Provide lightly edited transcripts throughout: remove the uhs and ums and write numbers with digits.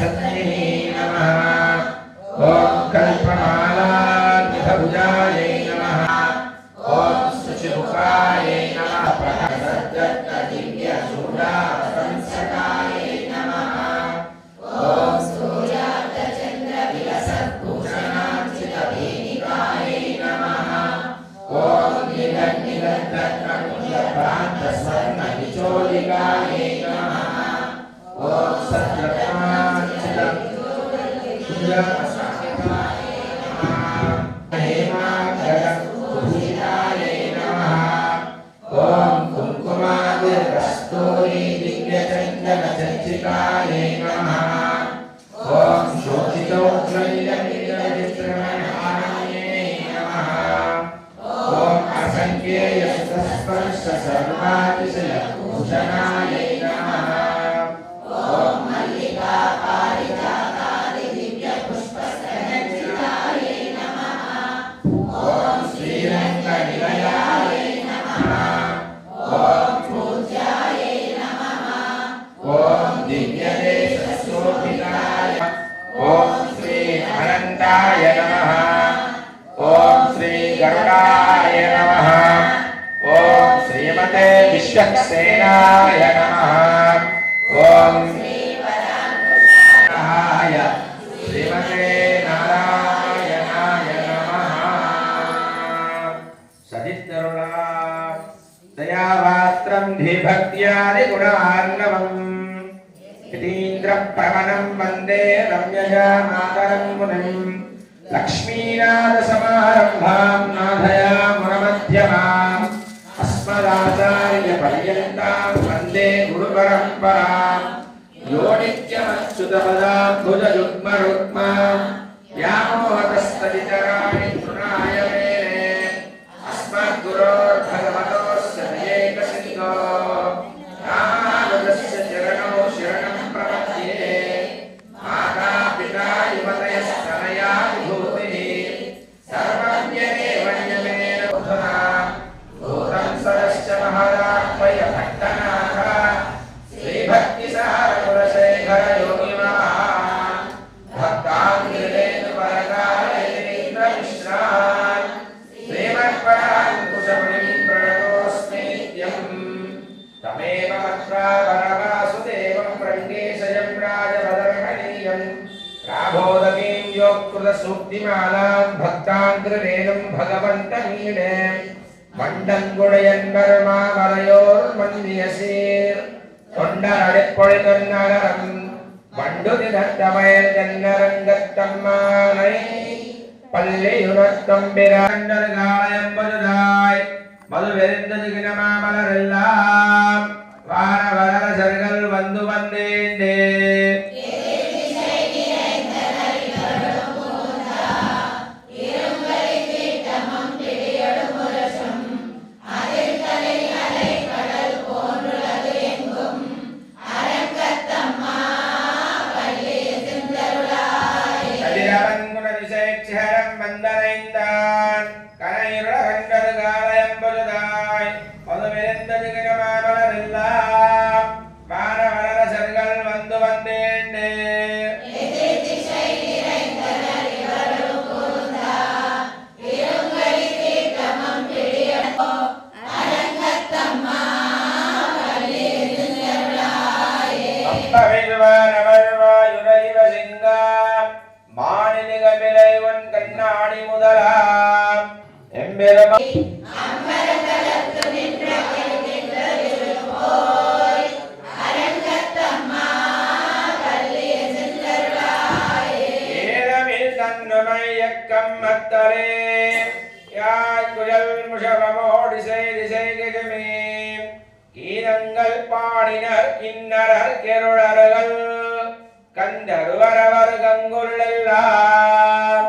सन्निधे नमः। ॐ कल्पमालाभुजायै नमः। ॐ शुचिमुखायै नमः। प्रहसद्दिव्यशूलासंसकायै नमः। ॐ सूर्यार्धचन्द्रविलसद्भूषणार्चितवेदिकायै नमः। ॐ निलन्निलन्धकान्तस्वर्णविचोलिकायै नमः। ॐ सद्रत्नार्चितभुजासंसकायै नमः। हेमाग्रभूषितायै नमः। ॐ कुङ्कुमादिकस्तूरी दिव्यचन्दनचर्चिकायै नमः। ॐ शोचितोग्रैरविचित्रमहायै नमः। ॐ असङ्ख्येयसुतस्पर्श सर्वातिशयभूषणायै नमः। ॐ मल्लिका पारिजातादि दिव्यपुष्पस्तनचितायै नमः। ॐ श्रीरङ्गनिलयायै नमः। ॐ पूज्यायै नमः। ॐ दिव्यदेशशोभिताय। ॐ श्री अनन्ताय नमः। ॐ श्री गरुडाय नमः। ॐ श्रीमते विश्वक्सेनाय नमः। ॐ श्रीवराय श्रीमते नारायणाय नमः। सदितरुणा दयावात्रं धीभक्त्यादिगुणार्णवम् यतीन्द्रप्रवणं वन्दे रम्यया मातरं मुनिम्। लक्ष्मीनाथसमारम्भां नाथयामुनमध्यमाम् अस्मदाचार्यपर्यन्तां वन्दे गुरुपरम्पराम्। यो नित्यमच्युतपदाम्बुजयुग्मरुक्मां व्यामोहतस्तदितराणि तृणाय मेने। अस्मद्गुरोर्भगवतोऽस्य दयैकसिन्धोः रामानुजस्य चरणौ शरणं प्रपद्ये। माता पिता युवतयस्तनया विभूतिः सर्वज्ञदेव नियमेन बुधना। भूतं सरश्च महाराष्ट्रय भट्टनाथ श्रीभक्तिसारकुलशेखर योगिवान् भक्ताङ्गिरेन्द्रमिश्रान् श्रीमत्पराङ्कुशमुनिं प्रणतोऽस्मि नित्यम्। तमेव मत्वा परवासुदेवं रङ्गेशयं राजभदर्हणीयं राभोदकीं योक्कृतसूक्तिमालां भक्ताङ्ग्रिरेणुं भगवन्तमीडे। मण्डङ्गुडयन्वर्मावरयोर्मन्दियसीर् தொண்டரடிப்பொழிதொன்னரம் வண்டுதிதத்தமயல் தென்னரங்கத்தம்மானை பள்ளியுணர்த்தம்பிராண்டர் காலயம்பதுதாய் மதுவெறிந்ததுகினமாமலரெல்லாம் வார வரரசர்கள் வந்து வந்தேண்டே. வந்தனைந்தான் கனையுலகண்டது காலயம்பதுதாய் மதுவிருந்ததுகினமாமலரெல்லாம் வார வரரசர்கள் வந்து வந்தேண்டே. மாநிலமிலைவன் கண்ணாடி முதலாம் எம்பெருமா ஏதமில் தன்னுமையக்கம் மத்தரே யாய் குழல் முஷவமோடி செய்தி செய்கிஜமே. கீதங்கள் பாடினர் கிண்ணரர் கெருளர்கள் கண்டருவரவர் கங்குள்ளெல்லாம்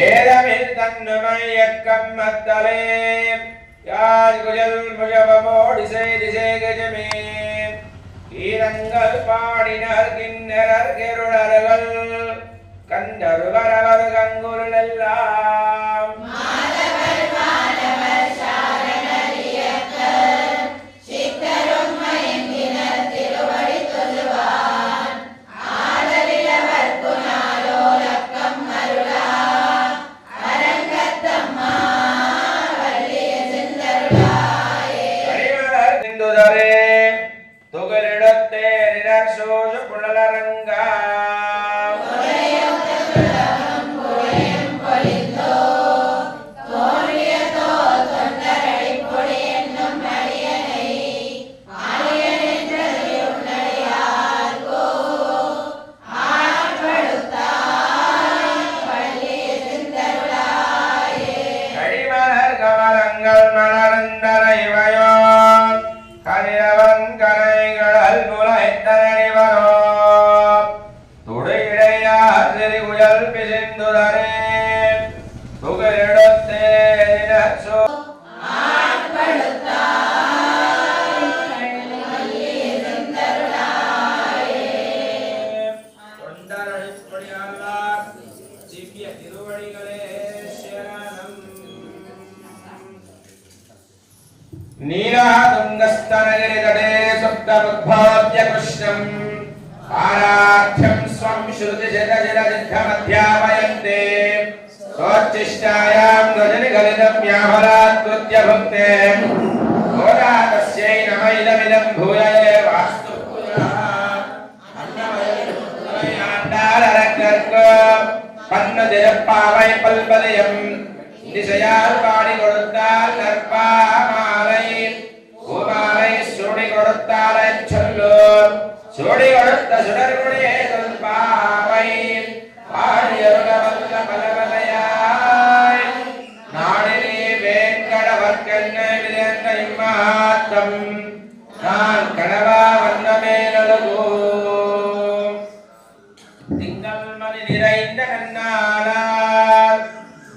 ஏதமில் தன்னுமையக்கம் மத்தலே யாய் குழல் முஷவமோடி செய்தி செய்கிஜமே. கீரங்கள் பாடினர் கிண்ணறர் கெருளர்கள் கண்டருவரவர் கங்குருள் எல்லாம் नीलातुङ्गस्तनगिरितटे सुप्तमुद्भोज्य कृष्णम् पारार्थ्यं स्वं श्रुतिशतशिरसिद्धमध्यापयन्ते स्वोच्छिष्टायां रजनिगलितं व्याहरात्कृत्य भुक्ते गोदातस्यै नमैदमिदं भूय एवास्तु पन्नदिरप्पावै पल्पदयम् दिशयाल पाड़ी கொடுத்தால் நற்பாமாலை பூமாலை சூடி கொடுத்தால் சொல்லு சூடி கொடுத்த சுடர்குடியே சொல்பாவை பாடியருள வல்ல பலவலையாய் நாடினி வேங்கடவர்க்கென்னை விதென்னை மாத்தம் நான் கணவா வண்ணமே நலுகோ திங்கள் மணி நிறைந்த நன்னாளார்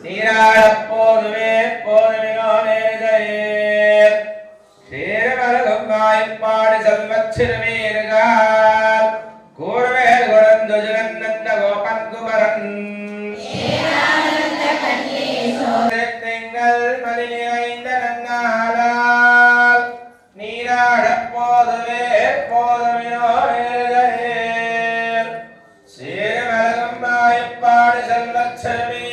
நீராடப்போதுவே போதுமையோனேதையேர் சேரமலகம்பாய்ப்பாடு செல்வச் சிறுமீர்கள் கூர்வேல் குழந்துஜுலன் நந்த கோபன் குமரன் திங்கள் மணி நிறைந்த நன்னாளால் நீராடப்போதுவே போதுமையோனேதையேர் சேரமலகம்பாய்ப்பாடு செல்வச் சிறுமீர்கள்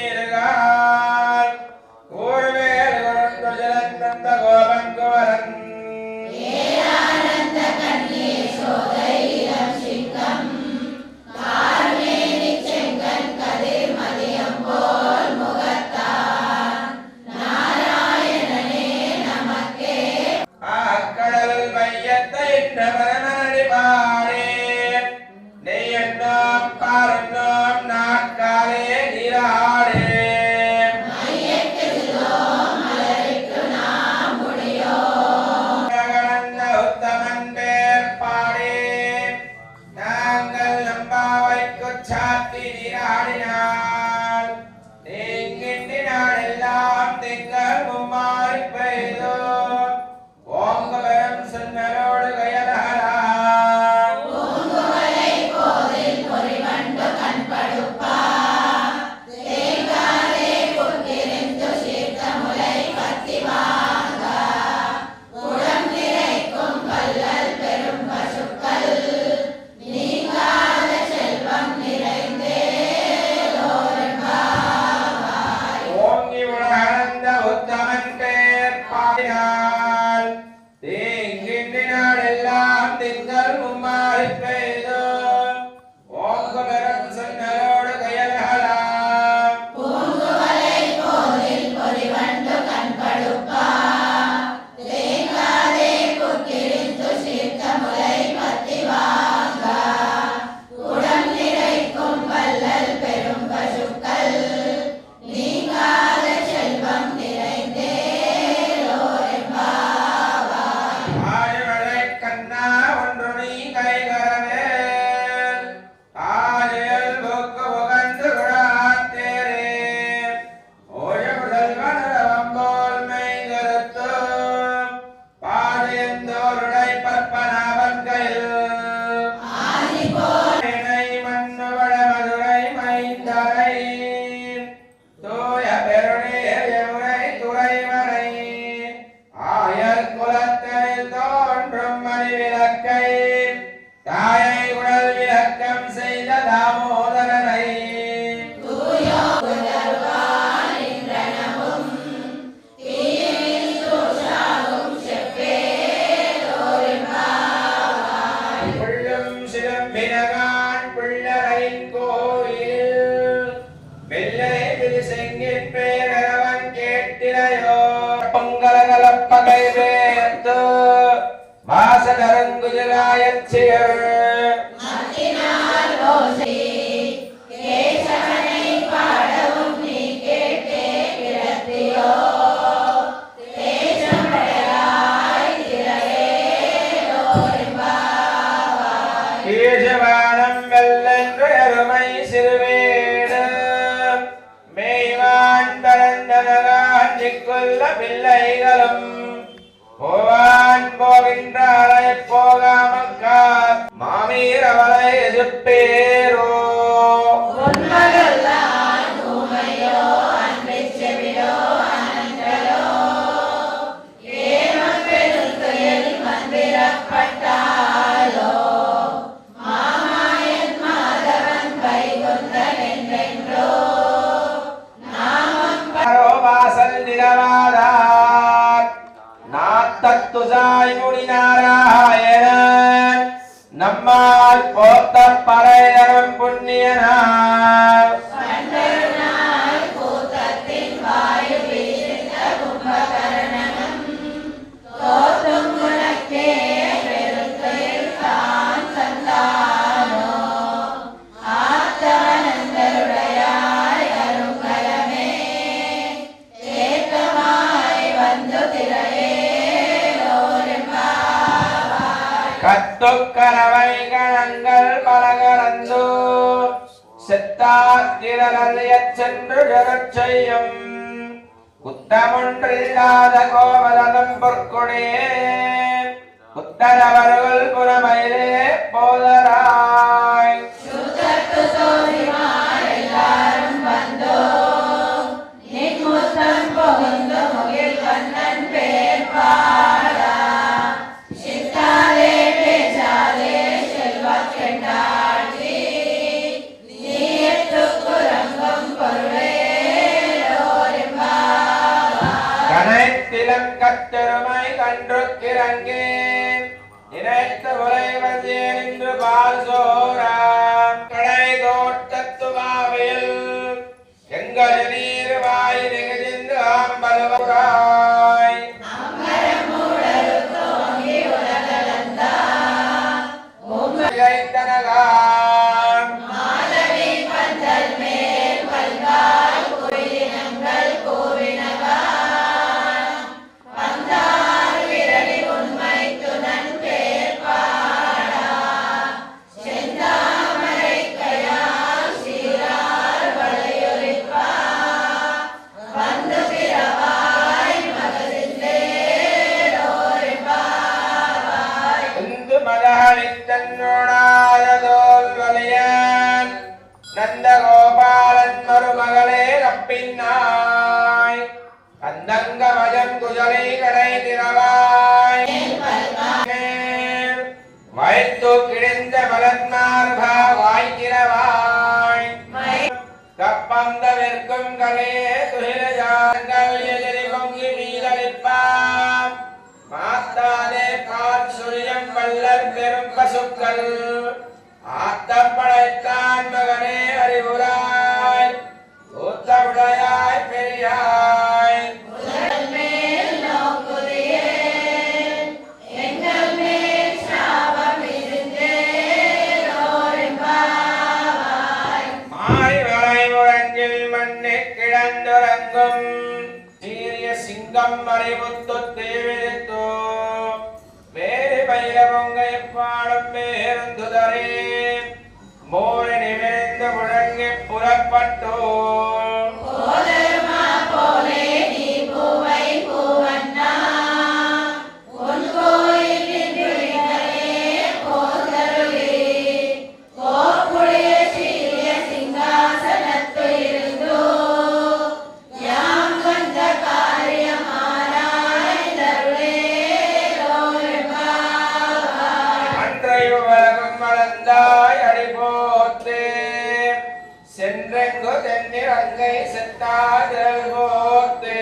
ஓங்கவரம் சென்னரோடு கயலஹரா விளக்கை தாயை உடல் விளக்கம் செய்த தாமோதரனை புள்ளும் சிலம்பினகான் பிள்ளரின் கோயில் வெள்ளை விதி செங்கின் பேரவன் கேட்டிலையோ பொங்கலகலப்பகை வேத்து வாசனரங்குஜராயச்சியர் கேசவானம் வெல்லென்று அருமை சிறுவேடு மேய்வான் பரந்தனகான் கொல்ல பிள்ளைகளும் போவான் போகின்றாளை போகாமக்கார் மாமீரவளை எதிர்ப்பேரோ வாசல் நிலவாதார் நாத்தத்துசாய் முடிநாராயணன் நம்மால் போத்த பறையரும் புண்ணியனார் கத்துக்கரவை கணங்கள் பலகலந்து செத்தாத்திரல் சென்று ஜெகச் செய்யும் குத்தமொன்றில்லாத கோவலனும் பொற்கொடே புத்தரவர்கள் புறமையிலே போதராய் கத்தருமை கன்று கிறங்கே நினைத்த உரை வந்தேன் என்று பால் சோரான் கடை தோட்டத்துவாவில் எங்கள் நீர் வாய் நிகழ்ந்து ஆம்பலுவாய் நந்தகோபாலன் மருமகளே கப்பின்னாய் கந்தங்கமயம் குஜலை கடை திறவாய் வைத்து கிழிந்த மலன்மார்பா வாய்க்கிறவாய் கப்பந்தவிற்கும் கலே துகிரஜாங்கள் எதிரி பொங்கி மீதளிப்பாம் மாத்தாதே கால் சுரியம் வல்லர் பெரும் பசுக்கள் ஆத்தப்படைத்தான் மகனே அறிவுராய் ஊத்தமுடையாய் பெரியாய் மாறி வளை முழங்கில் மண்ணை கிழந்துறங்கும் சீரிய சிங்கம் மறைமுத்து தேவிரித்தோ வேறு பைரவங்கை பாடம் பேருந்துதரே மோரி நிமிர்ந்து முழங்கி புறப்பட்டோ மலர்ந்தாய் அடிபோத்தே சென்றெங்கு தென்னிறங்கை செத்தாதிரல் போத்தே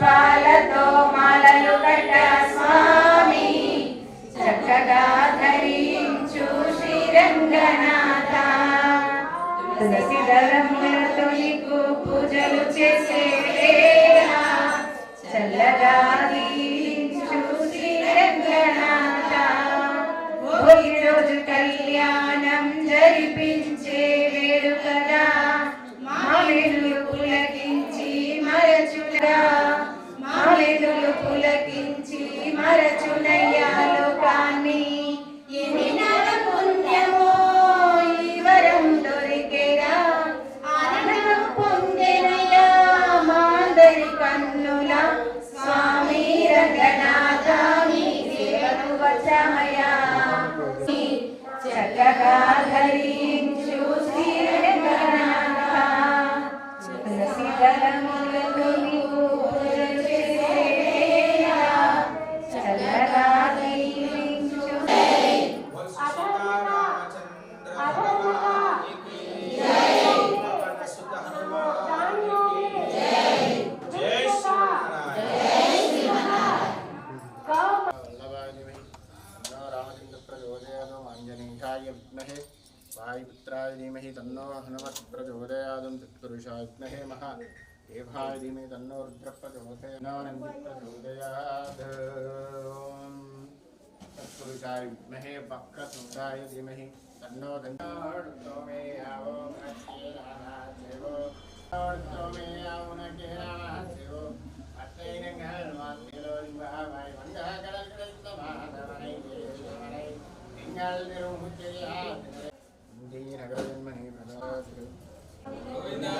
పుష్పాలతో మాలలు కట్ట స్వామి చక్కగా ధరించు శ్రీరంగనాథ తులసి దళములతో నీకు పూజలు చేసే వేళ చల్లగా దీవించు శ్రీరంగనాథ భోగి రోజు కళ్యాణం జరిపించే వేడుకగా మామిడులు పులకించి మరచుగా మామిడులు పులకించి మరచునయ్యా లోకాన్ని ఎన్ని నెల పుణ్యమో ఈ వరం దొరికెరా ఆనందం పొందెనయ్యా మాందరి కన్నుల స్వామి రంగనాథ మీ సేవను వచ్చామయ్యా చక్కగా ధరించు శ్రీరంగనాథ తులసి దళములతో నీవు పూజలు చేసే వేళ చల్లగా దీవించు विद्महे वायुपुत्राय धीमहि तन्नो हनुमत् प्रचोदयात् तत्पुरुषाय विद्महे महादेवाय धीमहि तन्नो रुद्रः प्रचोदयात् नन्दी प्रचोदयात् तत्पुरुषाय विद्महे वक्रतुण्डाय धीमहि तन्नो दन्तो मे आवो नक्षेरानादेवो तन्नो मे आवो नक्षेरानादेवो अत्तैनंगल मातिलो लिंबाय मंडहकलकलस्तमानवनै देवनै इंगल निरुमुच्चयात् इंदीनगरजन्मनि भदातु गोविंदा